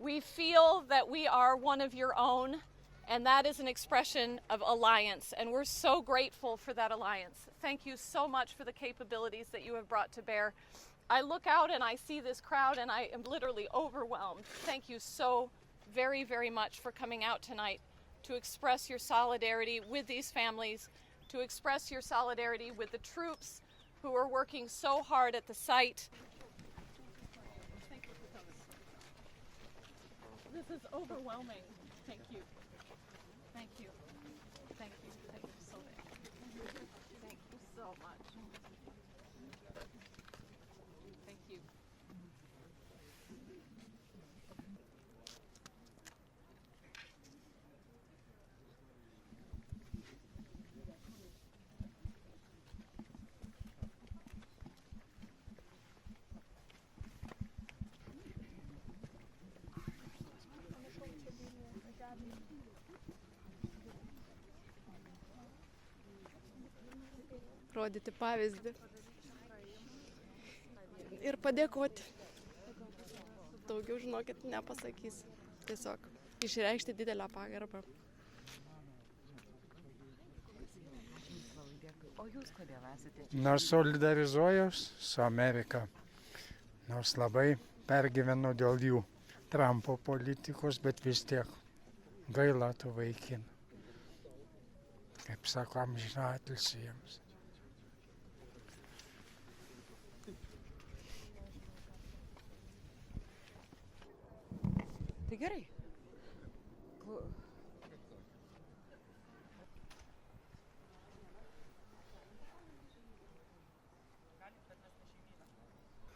We feel that we are one of your own, and that is an expression of alliance, and we're so grateful for that alliance. Thank you so much for the capabilities that you have brought to bear. I look out and I see this crowd and I am literally overwhelmed. Thank you so very, very much for coming out tonight to express your solidarity with these families, to express your solidarity with the troops who are working so hard at the site. This is overwhelming. Thank you. Thank you. Thank you. Thank you so much. Thank you so much. Thank you. Rodyti pavyzdį ir padėkoti. Daugiau, žinokit, nepasakysiu. Tiesiog išreikšti didelę pagarbą. O jūs kodėl esate? Nors solidarizuojaus su Amerika, nors labai pergyvenu dėl jų Trumpo politikos, bet vis tiek gaila tų vaikinų. Kaip sako, amžiną atilsį jiems. Tai gerai.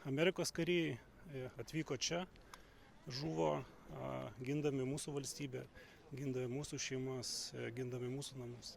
Amerikos kariai atvyko čia, žuvo gindami mūsų valstybę, gindami mūsų šeimas, gindami mūsų namus.